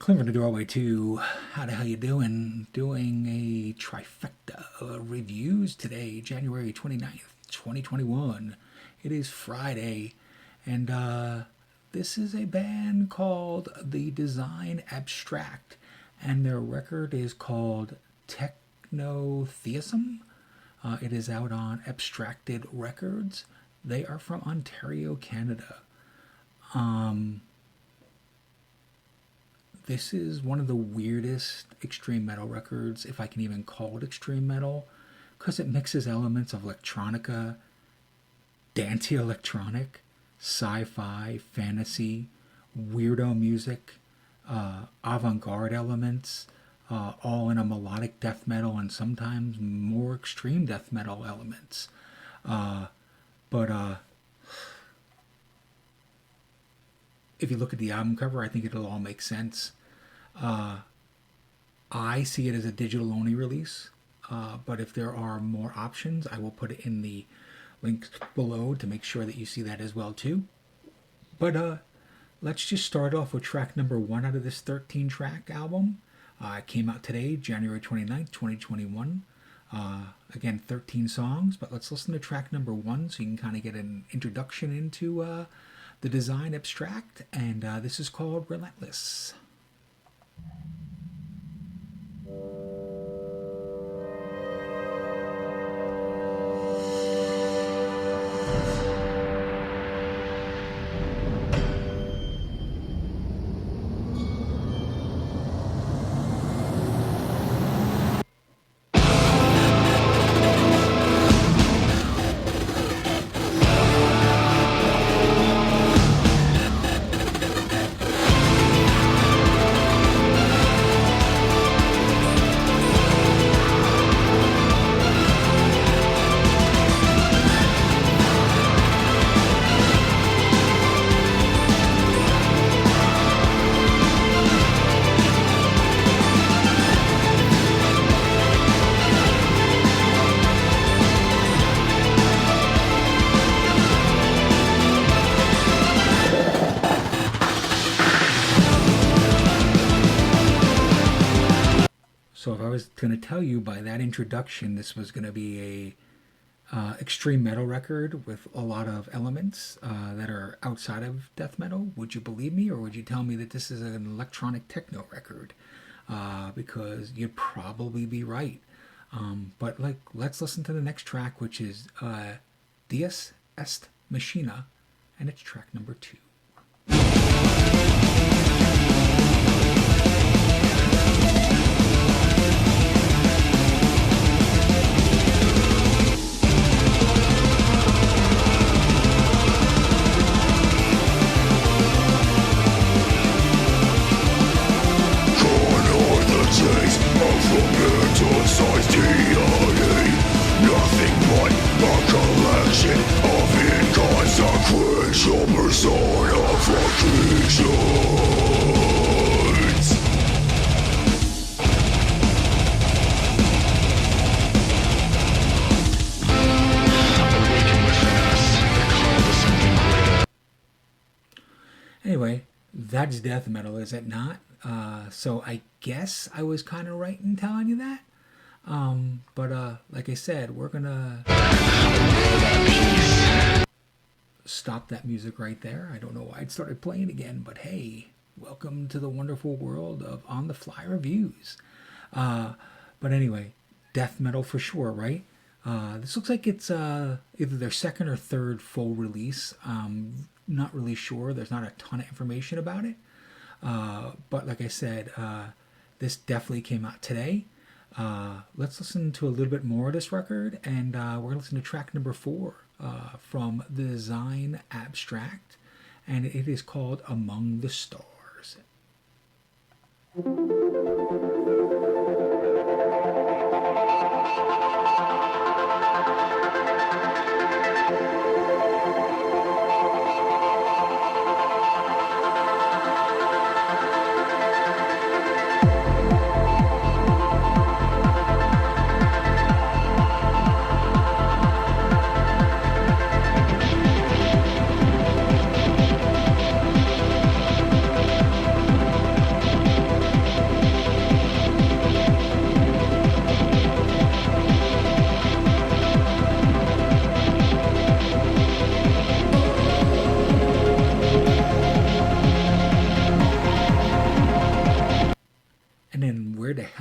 Clever to Doorway 2. How the hell you doing? Doing a trifecta of reviews today, January 29th, 2021. It is Friday, and this is a band called The Design Abstract, and their record is called Technotheism. It is out on Abstracted Records. They are from Ontario, Canada. This is one of the weirdest extreme metal records, if I can even call it extreme metal, because it mixes elements of electronica, dancey electronic, sci-fi, fantasy, weirdo music, avant-garde elements, all in a melodic death metal and sometimes more extreme death metal elements. But if you look at the album cover, I think it'll all make sense. I see it as a digital-only release, but if there are more options, I will put it in the links below to make sure that you see that as well too. But let's just start off with track number 1 out of this 13-track album. It came out today, January 29th, 2021. Again, 13 songs, but let's listen to track number 1 so you can kind of get an introduction into The Design Abstract, and this is called Relentless. So if I was going to tell you by that introduction this was going to be a extreme metal record with a lot of elements that are outside of death metal, would you believe me, or would you tell me that this is an electronic techno record? Because you'd probably be right. But let's listen to the next track, which is Dies Est Machina, and it's track number 2. Anyway, that's death metal, is it not? So I guess I was kind of right in telling you that. But like I said, we're gonna stop that music right there. I don't know why it started playing again, but hey, welcome to the wonderful world of on-the-fly reviews. But anyway, death metal for sure, right? This looks like it's either their second or third full release. Not really sure. There's not a ton of information about it. But like I said, this definitely came out today. Let's listen to a little bit more of this record, and we're going to listen to track number 4 from The Design Abstract, and it is called Among the Stars.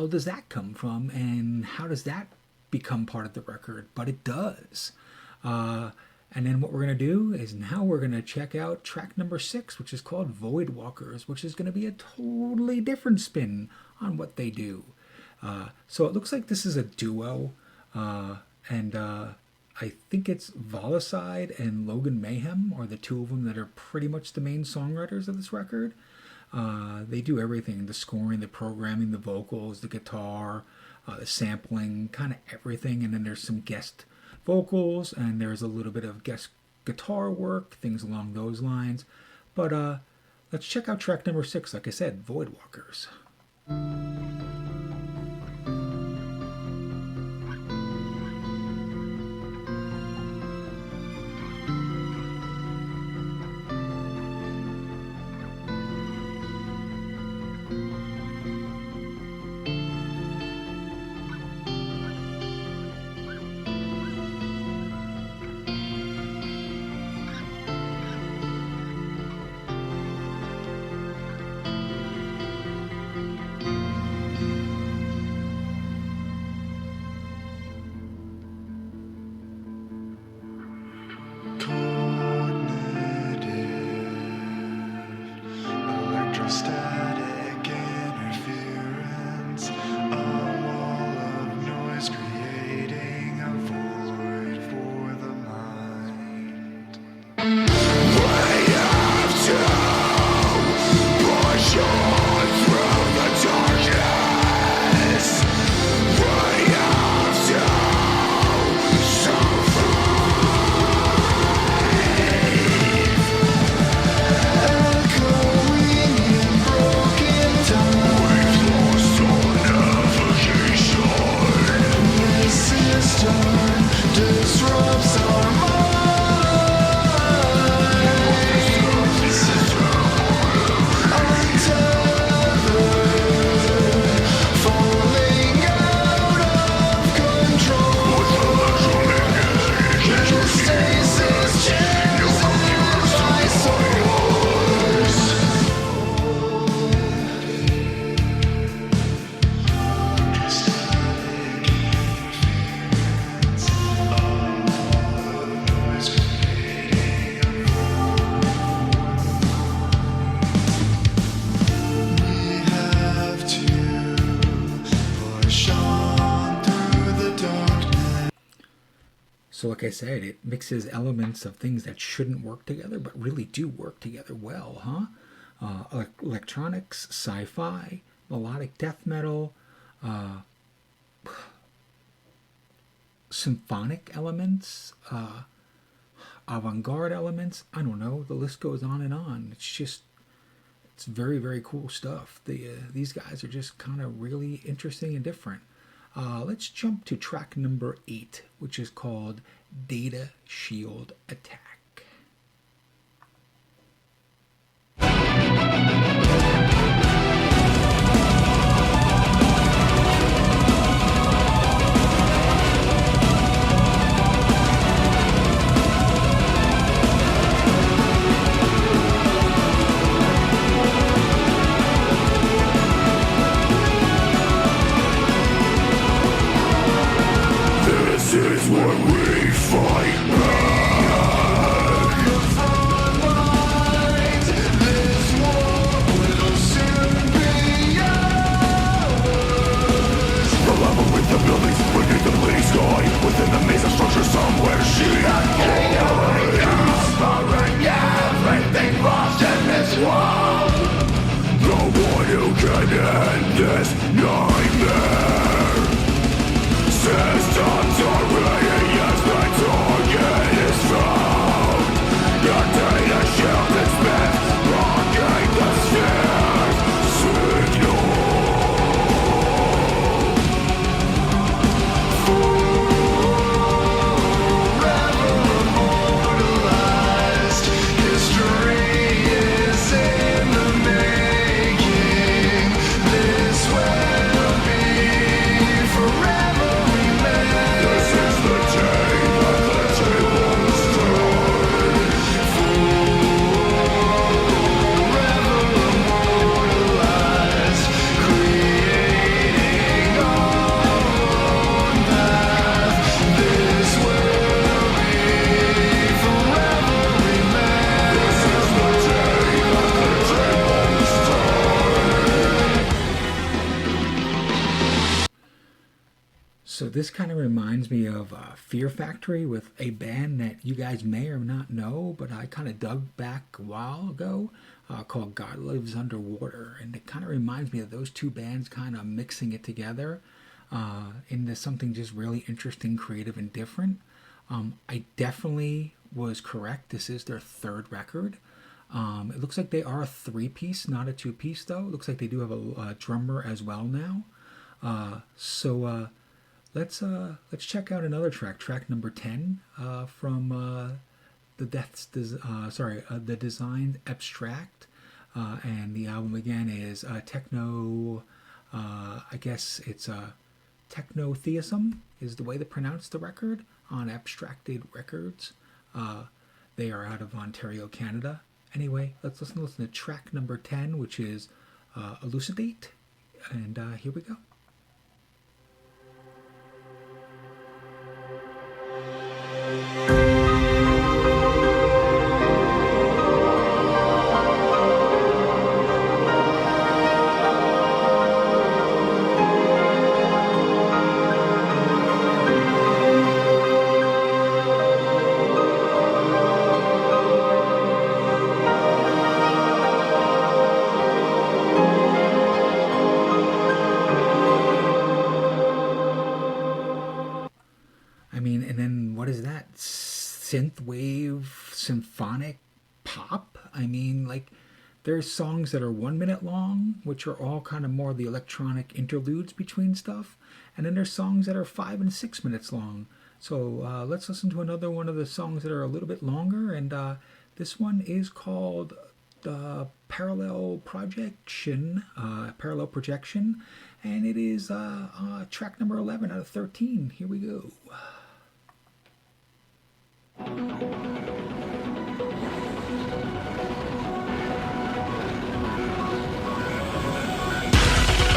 hell does that come from, and how does that become part of the record? But it does. And then what we're going to do is now we're going to check out track number 6, which is called Void Walkers, which is going to be a totally different spin on what they do. So it looks like this is a duo, and I think it's Volicide and Logan Mayhem are the two of them that are pretty much the main songwriters of this record. They do everything, the scoring, the programming, the vocals, the guitar, the sampling, kind of everything. And then there's some guest vocals, and there's a little bit of guest guitar work, things along those lines. But let's check out track number 6, like I said, Void Walkers. Electrostatic interference, a wall of noise creating a void for the mind. We have to push on through the darkness. We have to survive. Disrupts our minds, untethered, falling out of control. Stasis chairs my souls. So like I said, it mixes elements of things that shouldn't work together, but really do work together well, huh? Electronics, sci-fi, melodic death metal, symphonic elements, avant-garde elements. I don't know. The list goes on and on. It's very, very cool stuff. These guys are just kind of really interesting and different. Let's jump to track number 8, which is called Data Shield Attack. This is what we fight back. This war will soon be ours. The level with the buildings, beneath the bleeding sky, within the maze of structure somewhere she covering everything lost in this world. The one who can end this nightmare. Systems are ready as the target is found. The data shield is meant, blocking the sphere's signal. Forever immortalized, history is in the making. This will be forever remain. So this kind of reminds me of Fear Factory with a band that you guys may or not know, but I kind of dug back a while ago called God Lives Underwater. And it kind of reminds me of those two bands kind of mixing it together into something just really interesting, creative, and different. I definitely was correct. This is their third record. It looks like they are a three-piece, not a two-piece though. It looks like they do have a drummer as well now. Let's check out another track number 10 from the the Designed Abstract, and the album again is Techno. I guess it's Technotheism is the way to pronounce the record on Abstracted Records. They are out of Ontario, Canada. Anyway, let's listen to track number 10, which is Elucidate, and here we go. Synthwave, symphonic pop. I mean, like, there's songs that are 1 minute long, which are all kind of more the electronic interludes between stuff, and then there's songs that are 5 and 6 minutes long. So let's listen to another one of the songs that are a little bit longer, and this one is called Parallel Projection, and it is track number 11 out of 13. Here we go. A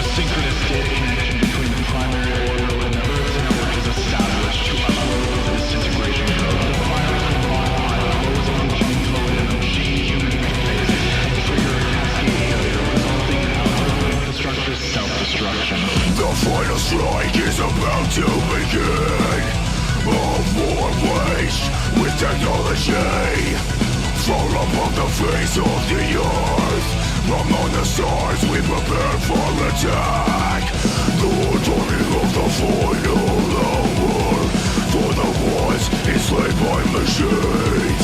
synchronous data connection between the primary orbital and the Earth's network is established to upload the disintegration code. The virus will modify the closing gene code in a machine-human interface and trigger a cascade failure, resulting in outdoor infrastructure self-destruction. The final strike is about to begin. Of war waste with technology fall upon the face of the earth. Among the stars we prepare for attack. The dawning of the final hour. For the wars enslaved by machines.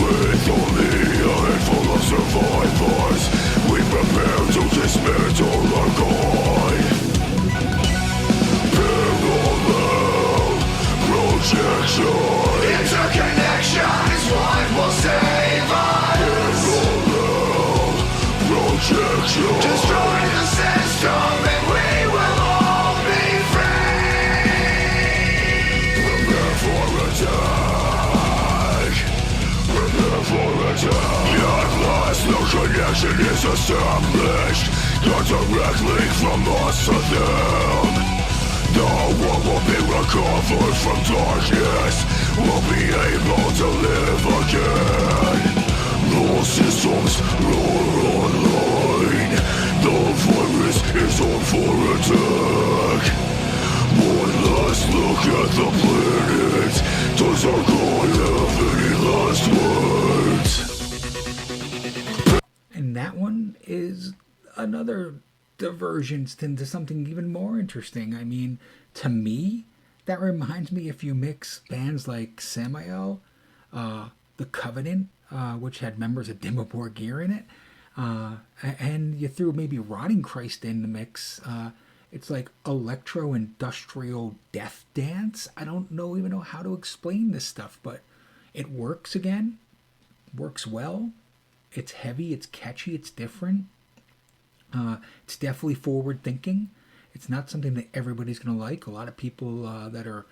With only a handful of survivors, we prepare to dismantle our god. Interconnection is what will save us. Projection. Destroy the system and we will all be free. Prepare for attack. Prepare for attack. At last the connection is established. The direct link from us to them. The world will be recovered from darkness. We'll be able to live again. All systems are online. The virus is on for attack. One last look at the planet. Does our god have any last words? And that one is another diversion into something even more interesting. I mean, to me, that reminds me if you mix bands like Samael, The Covenant, which had members of Dimmu Borgir in it, and you threw maybe Rotting Christ in the mix, it's like electro-industrial death dance. I don't even know how to explain this stuff, but it works again, works well. It's heavy, it's catchy, it's different. It's definitely forward thinking. It's not something that everybody's going to like. A lot of people that are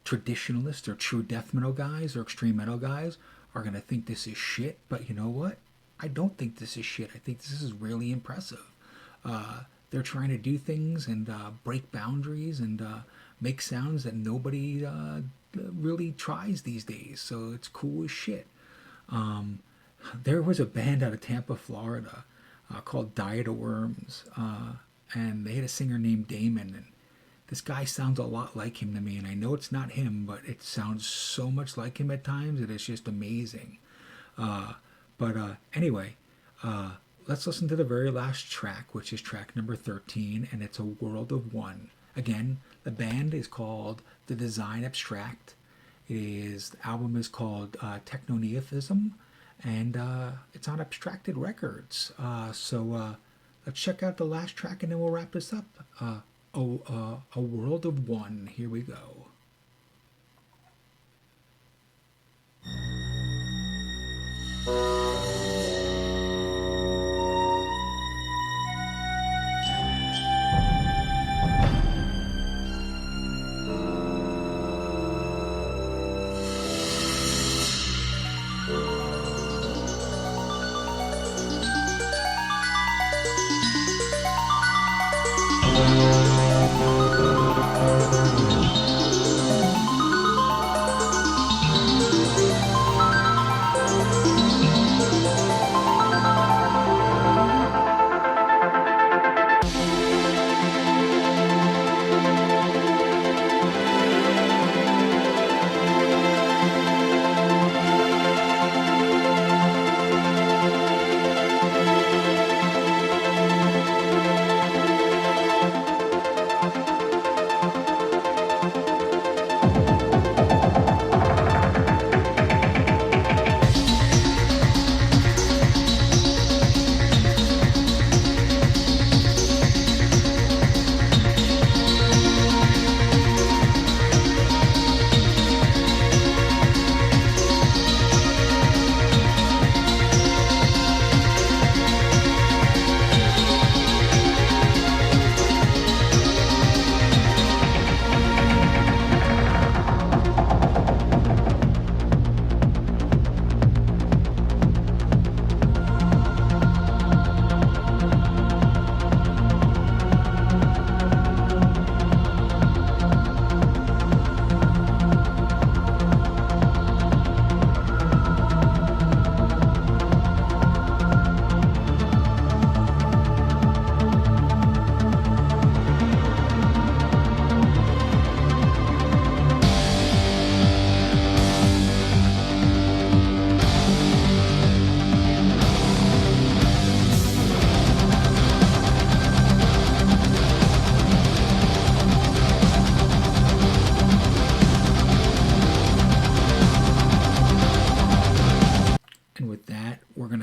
traditionalists or true death metal guys or extreme metal guys are going to think this is shit. But you know what? I don't think this is shit. I think this is really impressive. They're trying to do things and break boundaries and make sounds that nobody really tries these days. So it's cool as shit. There was a band out of Tampa, Florida, called Diet of Worms, and they had a singer named Damon, and this guy sounds a lot like him to me, and I know it's not him, but it sounds so much like him at times. It is just amazing. But anyway, let's listen to the very last track, which is track number 13, and it's A World of One. Again, the band is called The Design Abstract. The album is called Technotheism, and it's on Abstracted Records. So let's check out the last track, and then we'll wrap this up. A World of One. Here we go.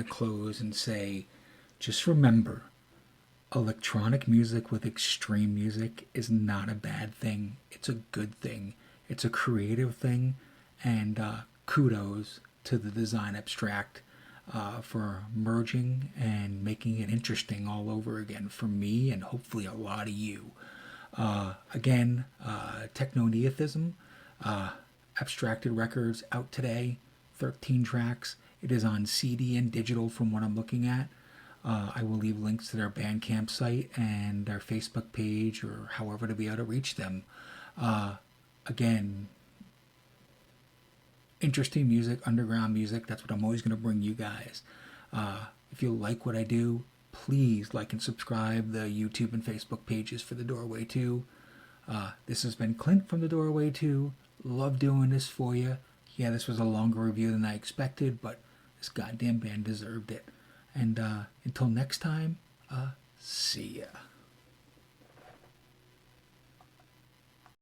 Close and say, just remember, electronic music with extreme music is not a bad thing. It's a good thing. It's a creative thing, and kudos to the Design Abstract for merging and making it interesting all over again for me and hopefully a lot of you. Again, Technotheism, Abstracted Records, out today, 13 tracks. It is on CD and digital from what I'm looking at. I will leave links to their Bandcamp site and their Facebook page, or however to be able to reach them. Again, interesting music, underground music. That's what I'm always going to bring you guys. If you like what I do, please like and subscribe the YouTube and Facebook pages for The Doorway 2. This has been Clint from The Doorway 2. Love doing this for you. Yeah, this was a longer review than I expected, but this goddamn band deserved it. And until next time, see ya.